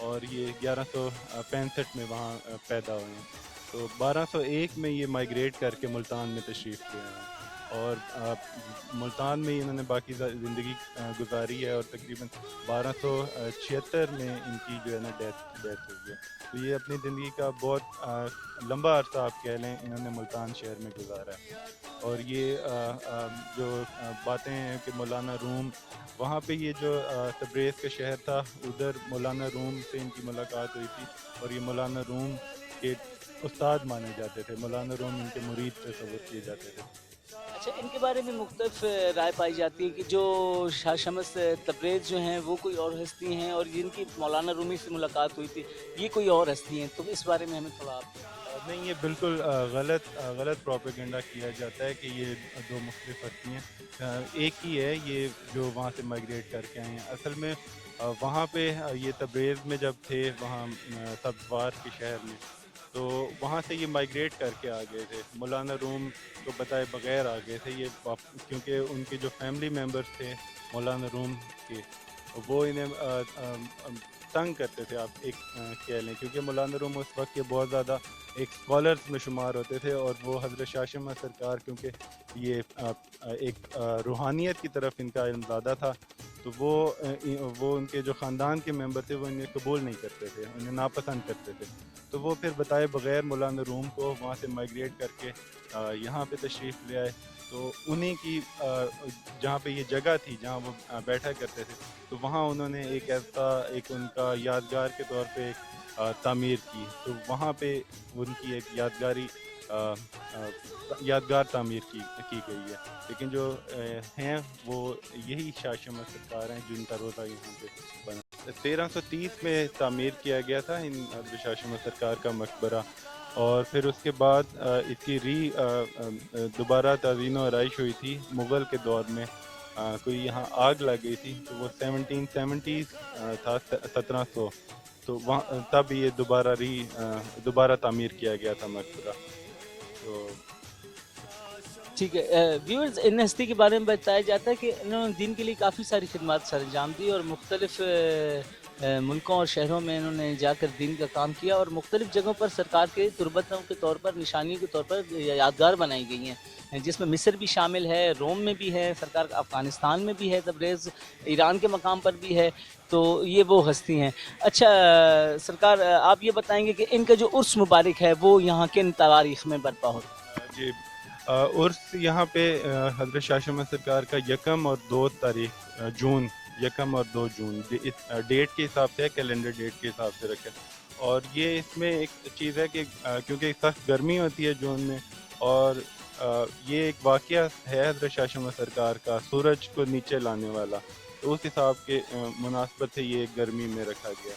اور یہ 1165 میں وہاں پیدا ہوئے ہیں. تو 1201 میں یہ مائیگریٹ کر کے ملتان میں تشریف لے آئے ہیں اور ملتان میں ہی انہوں نے باقی زندگی گزاری ہے اور تقریباً 1276 میں ان کی جو ہے نا ڈیتھ ہوئی ہے. تو یہ اپنی زندگی کا بہت لمبا عرصہ آپ کہہ لیں انہوں نے ملتان شہر میں گزارا ہے. اور یہ جو باتیں ہیں کہ مولانا روم وہاں پہ یہ جو تبریز کا شہر تھا ادھر مولانا روم سے ان کی ملاقات ہوئی تھی اور یہ مولانا روم کے استاد مانے جاتے تھے. مولانا روم ان کے مرید تصور کیے جاتے تھے. اچھا، ان کے بارے میں مختلف رائے پائی جاتی ہے کہ جو شاہ شمس تبریز جو ہیں وہ کوئی اور ہستی ہیں اور جن کی مولانا رومی سے ملاقات ہوئی تھی یہ کوئی اور ہستی ہیں. تو اس بارے میں ہمیں تھوڑا آپ نہیں، یہ بالکل غلط پروپیگنڈا کیا جاتا ہے کہ یہ دو مختلف ہستی ہیں. ایک ہی ہے یہ جو وہاں سے مائیگریٹ کر کے آئے ہیں. اصل میں وہاں پہ یہ تبریز میں جب تھے وہاں سبزوار کے شہر میں تو وہاں سے یہ مائیگریٹ کر کے آ گئے تھے. مولانا روم کو بتائے بغیر آ گئے تھے یہ کیونکہ ان کے جو فیملی ممبرس تھے مولانا روم کے وہ انہیں تنگ کرتے تھے آپ ایک کہہ لیں کیونکہ مولانا روم اس وقت کے بہت زیادہ ایک اسکالرس میں شمار ہوتے تھے اور وہ حضرت شاہ شمس سرکار کیونکہ یہ ایک روحانیت کی طرف ان کا علم زیادہ تھا تو وہ ان کے جو خاندان کے ممبر تھے وہ انہیں قبول نہیں کرتے تھے, انہیں ناپسند کرتے تھے. تو وہ پھر بتائے بغیر مولانا روم کو وہاں سے مائیگریٹ کر کے یہاں پہ تشریف لے آئے. تو انہیں کی جہاں پہ یہ جگہ تھی جہاں وہ بیٹھا کرتے تھے تو وہاں انہوں نے ایک ایسا ایک ان کا یادگار کے طور پہ ایک تعمیر کی. تو وہاں پہ ان کی ایک یادگار تعمیر کی گئی ہے. لیکن جو ہیں وہ یہی شاہ شمس سرکار ہیں جن کا روزہ یہاں پہ بنا. 1330 میں تعمیر کیا گیا تھا ان حضرت شاہ شمس سرکار کا مقبرہ اور پھر اس کے بعد اس کی دوبارہ تعزین و آرائش ہوئی تھی مغل کے دور میں. کوئی یہاں آگ لگ گئی تھی تو وہ 1770 تھا 1700 تو وہاں تب یہ دوبارہ تعمیر کیا گیا تھا مقبرہ. تو ٹھیک ہے ویورز, ان ہستی کے بارے میں بتایا جاتا ہے کہ انہوں نے دین کے لیے کافی ساری خدمات سر انجام دی اور مختلف ملکوں اور شہروں میں انہوں نے جا کر دین کا کام کیا اور مختلف جگہوں پر سرکار کے تربتوں کے طور پر نشانیوں کے طور پر یادگار بنائی گئی ہیں جس میں مصر بھی شامل ہے, روم میں بھی ہے سرکار, افغانستان میں بھی ہے تبریز, ایران کے مقام پر بھی ہے. تو یہ وہ ہستی ہیں. اچھا سرکار, آپ یہ بتائیں گے کہ ان کا جو عرس مبارک ہے وہ یہاں کن تاریخ میں برپا ہوتا ہے؟ جی, عرس یہاں پہ حضرت شاہ شمس سرکار کا 1 اور 2 تاریخ جون 1 اور 2 جون ڈیٹ کے حساب سے ہے, کیلنڈر ڈیٹ کے حساب سے رکھے. اور یہ اس میں ایک چیز ہے کہ کیونکہ سخت گرمی ہوتی ہے جون میں اور یہ ایک واقعہ ہے حضرت شاہ شمس سرکار کا سورج کو نیچے لانے والا, تو اس حساب کے مناسبت سے یہ گرمی میں رکھا گیا.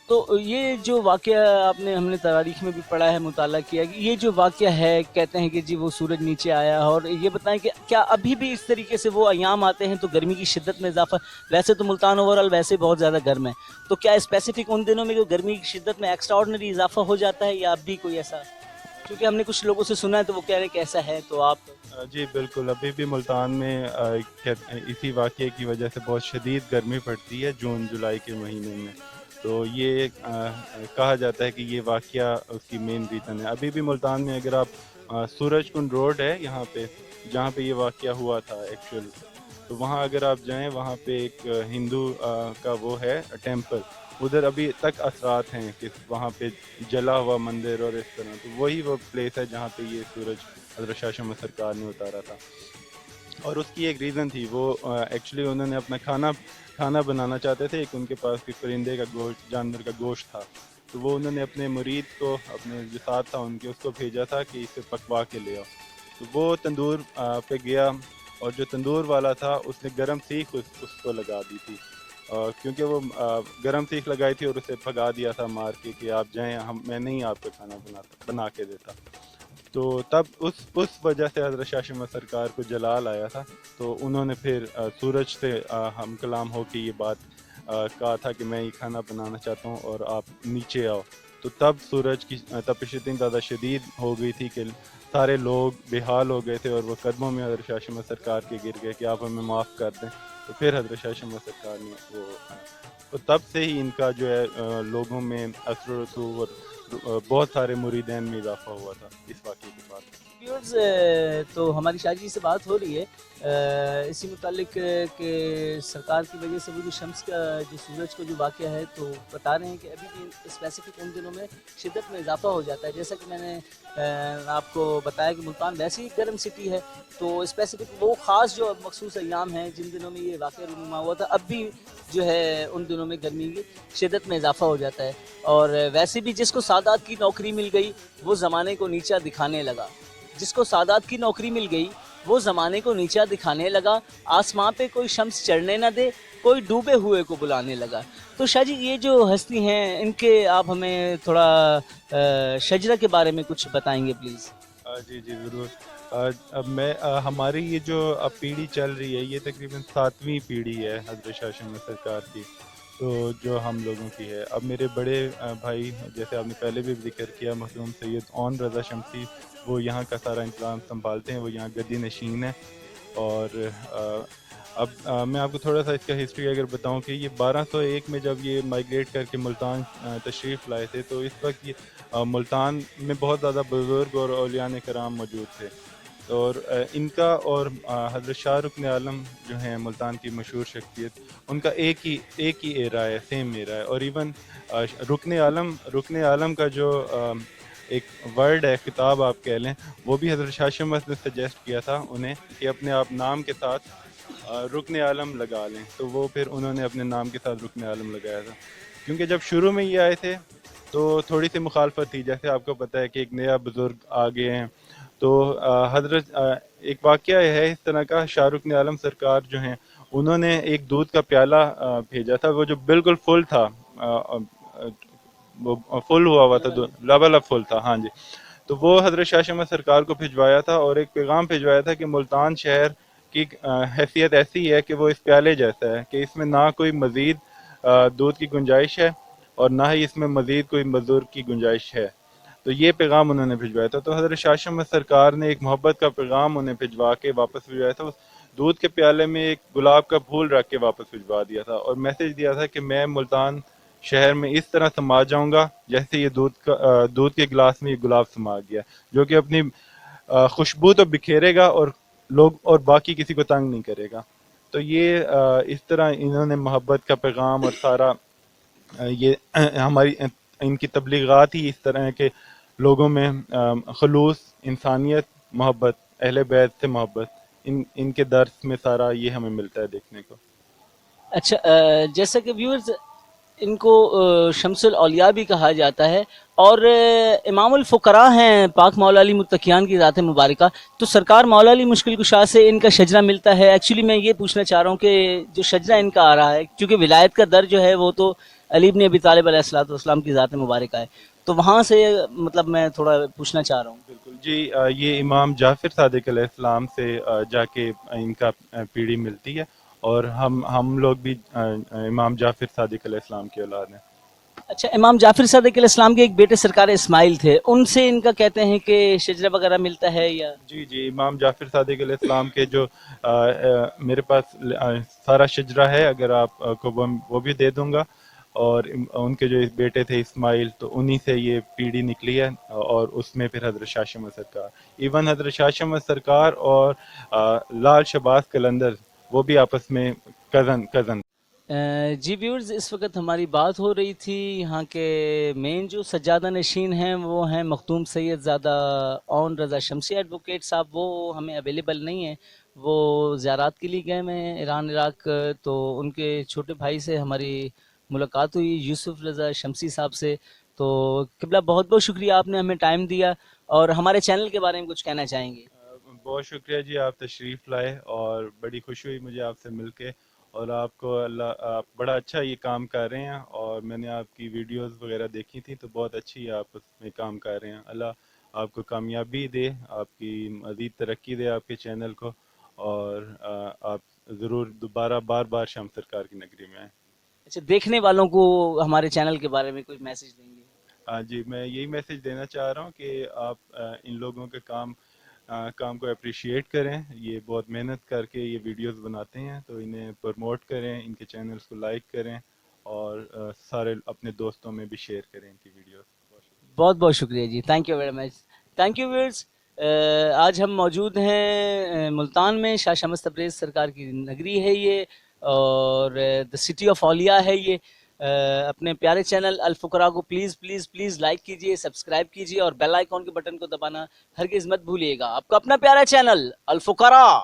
تو یہ جو واقعہ ہم نے تاریخ میں بھی پڑھا ہے, مطالعہ کیا کہ یہ جو واقعہ ہے کہتے ہیں کہ جی وہ سورج نیچے آیا. اور یہ بتائیں کہ کیا ابھی بھی اس طریقے سے وہ ایام آتے ہیں تو گرمی کی شدت میں اضافہ, ویسے تو ملتان اوورال ویسے بہت زیادہ گرم ہے, تو کیا اسپیسیفک ان دنوں میں جو گرمی کی شدت میں ایکسٹرا آرڈنری اضافہ ہو جاتا ہے یا اب بھی کوئی ایسا, کیونکہ ہم نے کچھ لوگوں سے سنا ہے تو وہ کہہ رہے ہیں کہ ایسا ہے. تو آپ جی بالکل, ابھی بھی ملتان میں اسی واقعے کی وجہ سے بہت شدید گرمی پڑتی ہے جون جولائی کے مہینے میں. تو یہ کہا جاتا ہے کہ یہ واقعہ اس کی مین ریزن ہے. ابھی بھی ملتان میں اگر آپ سورج کنڈ روڈ ہے یہاں پہ جہاں پہ یہ واقعہ ہوا تھا ایکچوئل, تو وہاں اگر آپ جائیں وہاں پہ ایک ہندو کا وہ ہے ٹیمپل, ادھر ابھی تک اثرات ہیں کہ وہاں پہ جلا ہوا مندر اور اس طرح. تو وہی وہ پلیس ہے جہاں پہ یہ سورج حضرت شاہ شمس سرکار نے اتارا تھا. اور اس کی ایک ریزن تھی, وہ ایکچولی انہوں نے اپنا کھانا بنانا چاہتے تھے. ایک ان کے پاس بھی پرندے کا گوشت, جانور کا گوشت تھا, تو وہ انہوں نے اپنے مرید کو, اپنے جو ساتھ تھا ان کے, اس کو بھیجا تھا کہ اسے پکوا کے لے آؤ. تو وہ تندور پہ گیا اور جو تندور والا تھا اس نے گرم سیخ اس کو لگا دی تھی, کیونکہ وہ گرم سیخ لگائی تھی اور اسے بھگا دیا تھا مار کے کہ آپ جائیں, میں نہیں آپ کا کھانا بنا کے دیتا. تو تب اس وجہ سے حضرت شاہ شمس سرکار کو جلال آیا تھا. تو انہوں نے پھر سورج سے ہم کلام ہو کے یہ بات کہا تھا کہ میں یہ کھانا بنانا چاہتا ہوں اور آپ نیچے آؤ. تو تب سورج کی تپش اتنی زیادہ شدید ہو گئی تھی کہ سارے لوگ بے حال ہو گئے تھے اور وہ قدموں میں حضرت شاہ شمس سرکار کے گر گئے کہ آپ ہمیں معاف کر دیں. تو پھر حضرت شاہ شمس سرکار نے وہ تو تب سے ہی ان کا جو ہے لوگوں میں اثر و رسوخ اور بہت سارے مریدین میں اضافہ ہوا تھا اس واقعے کے بعد۔ ویورز تو ہماری شاہ جی سے بات ہو رہی ہے اسی متعلق کہ سرکار کی وجہ سے وہ جو شمس کا جو سورج کا جو واقعہ ہے تو بتا رہے ہیں کہ ابھی بھی اسپیسیفک ان دنوں میں شدت میں اضافہ ہو جاتا ہے، جیسا کہ میں نے آپ کو بتایا کہ ملتان ویسے ہی گرم سٹی ہے، تو اسپیسیفک وہ خاص جو مخصوص ایام ہیں جن دنوں میں یہ واقعہ رونما ہوا تھا، اب بھی جو ہے ان دنوں میں گرمی کی شدت میں اضافہ ہو جاتا ہے، اور ویسے بھی جس کو سادات کی نوکری مل گئی وہ زمانے کو نیچا دکھانے لگا، جس کو سادات کی نوکری مل گئی وہ زمانے کو نیچا دکھانے لگا، آسماں پہ کوئی شمس چڑھنے نہ دے، کوئی ڈوبے ہوئے کو بلانے لگا۔ تو شاہ جی یہ جو ہستی ہیں ان کے آپ ہمیں تھوڑا شجرہ کے بارے میں کچھ بتائیں گے پلیز؟ جی جی ضرور۔ اب میں ہماری یہ جو اب پیڑھی چل رہی ہے یہ تقریباً 7ویں پیڑھی ہے حضرت شاہ شمس سرکار کی، تو جو ہم لوگوں کی ہے۔ اب میرے بڑے بھائی جیسے آپ نے پہلے بھی ذکر کیا مرحوم سید اون رضا شمسی، وہ یہاں کا سارا انتظام سنبھالتے ہیں، وہ یہاں گدی نشین ہیں۔ اور اب میں آپ کو تھوڑا سا اس کا ہسٹری اگر بتاؤں کہ یہ 1201 میں جب یہ مائیگریٹ کر کے ملتان تشریف لائے تھے، تو اس وقت یہ ملتان میں بہت زیادہ بزرگ اور اولیاء کرام موجود تھے، اور ان کا اور حضرت شاہ رکن عالم جو ہیں ملتان کی مشہور شخصیت، ان کا ایک ہی ایرا ہے، سیم ایرا ہے۔ اور ایون رکن عالم کا جو ایک ورڈ ہے، خطاب آپ کہہ لیں، وہ بھی حضرت شاہ شمس نے سجیسٹ کیا تھا انہیں کہ اپنے آپ نام کے ساتھ رکن عالم لگا لیں، تو وہ پھر انہوں نے اپنے نام کے ساتھ رکن عالم لگایا تھا۔ کیونکہ جب شروع میں یہ آئے تھے تو تھوڑی سی مخالفت تھی، جیسے آپ کو پتہ ہے کہ ایک نیا بزرگ آ گئے ہیں، تو حضرت ایک واقعہ ہے اس طرح کا، شاہ رکن عالم سرکار جو ہیں انہوں نے ایک دودھ کا پیالہ بھیجا تھا، وہ جو بالکل فل تھا، وہ فل ہوا تھا، لبل اب فل تھا، ہاں جی۔ تو وہ حضرت شاہ شمس سرکار کو بھجوایا تھا، اور ایک پیغام بھجوایا تھا کہ ملتان شہر کی حیثیت ایسی ہے کہ وہ اس پیالے جیسا ہے کہ اس میں نہ کوئی مزید دودھ کی گنجائش ہے اور نہ ہی اس میں مزید کوئی مزدور کی گنجائش ہے۔ تو یہ پیغام انہوں نے بھجوایا تھا، تو حضرت شاہ شمس سرکار نے ایک محبت کا پیغام انہیں بھجوا کے واپس بھجوایا تھا، اس دودھ کے پیالے میں ایک گلاب کا پھول رکھ کے واپس بھجوا دیا تھا، اور میسج دیا تھا کہ میں ملتان شہر میں اس طرح سما جاؤں گا جیسے یہ دودھ کے گلاس میں یہ گلاب سما گیا، جو کہ اپنی خوشبو تو بکھیرے گا اور لوگ اور باقی کسی کو تنگ نہیں کرے گا۔ تو یہ اس طرح انہوں نے محبت کا پیغام اور سارا یہ ہماری ان کی تبلیغات ہی اس طرح ہے کہ لوگوں میں خلوص، انسانیت، محبت، اہل بیت سے محبت، ان کے درس میں سارا یہ ہمیں ملتا ہے دیکھنے کو۔ اچھا جیسا کہ ویورز ان کو شمس الاولیاء بھی کہا جاتا ہے، اور امام الفقراء ہیں پاک مولا علی متقیان کی ذات مبارکہ، تو سرکار مولا علی مشکل کشا سے ان کا شجرہ ملتا ہے۔ ایکچولی میں یہ پوچھنا چاہ رہا ہوں کہ جو شجرہ ان کا آ رہا ہے، کیونکہ ولایت کا در جو ہے وہ تو علی بن ابی طالب علیہ الصلوۃ والسلام کی ذات مبارکہ ہے، تو وہاں سے مطلب میں تھوڑا پوچھنا چاہ رہا ہوں۔ بالکل جی، یہ امام جعفر صادق علیہ السلام سے جا کے ان کا پیڑھی ملتی ہے، اور ہم لوگ بھی امام جعفر صادق علیہ السلام کی اولاد ہیں۔ اچھا، امام جعفر صادق علیہ السلام کے ایک بیٹے سرکار اسماعیل تھے، ان سے ان کا کہتے ہیں کہ شجرہ وغیرہ ملتا ہے یا؟ جی جی، امام جعفر صادق علیہ السلام کے جو میرے پاس سارا شجرہ ہے، اگر آپ کو وہ بھی دے دوں گا، اور ان کے جو بیٹے تھے اسماعیل، تو انہی سے یہ پیڑھی نکلی ہے، اور اس میں پھر حضرت شاہ شمس سرکار، ایون حضرت شاہ شمس سرکار اور لال شہباز قلندر وہ بھی آپس میں کزن۔ جی ویورز، اس وقت ہماری بات ہو رہی تھی یہاں کے مین جو سجادہ نشین ہیں وہ ہیں مختوم سید زادہ اون رضا شمسی ایڈوکیٹ صاحب، وہ ہمیں اویلیبل نہیں ہیں، وہ زیارات کے لیے گئے ہیں ایران عراق، تو ان کے چھوٹے بھائی سے ہماری ملاقات ہوئی یوسف رضا شمسی صاحب سے، تو قبلہ بہت بہت شکریہ آپ نے ہمیں ٹائم دیا، اور ہمارے چینل کے بارے میں کچھ کہنا چاہیں گے؟ بہت شکریہ جی، آپ تشریف لائے اور بڑی خوشی ہوئی مجھے آپ سے مل کے، اور آپ کو آپ بڑا اچھا یہ کام کر رہے ہیں، اور میں نے آپ کی ویڈیوز وغیرہ دیکھی تھی تو بہت اچھی آپ اس میں کام کر رہے ہیں۔ اللہ آپ کو کامیابی دے، آپ کی مزید ترقی دے آپ کے چینل کو، اور آپ ضرور دوبارہ بار بار شمس سرکار کی نگری میں آئیں۔ اچھا، دیکھنے والوں کو ہمارے چینل کے بارے میں کوئی میسج دیں گے؟ جی، میں یہی میسج دینا چاہ رہا ہوں کہ آپ ان لوگوں کے کام کام کو اپریشیٹ کریں. یہ بہت محنت کر کے یہ ویڈیوز بناتے ہیں, تو انہیں پروموٹ کریں, ان کے چینلز کو لائک کریں اور سارے اپنے دوستوں میں بھی شیئر کریں ان کی ویڈیوز. بہت بہت شکریہ جی, thank you very much. Thank you viewers. آج ہم موجود ہیں ملتان میں, شاہ شمس تبریز سرکار کی نگری ہے یہ, اور دا سٹی آف اولیاء ہے یہ. اپنے پیارے چینل الفقراء کو پلیز پلیز پلیز لائک کیجئے, سبسکرائب کیجئے اور بیل آئیکن کے بٹن کو دبانا ہرگز مت بھولیے گا. آپ کا اپنا پیارا چینل الفقراء.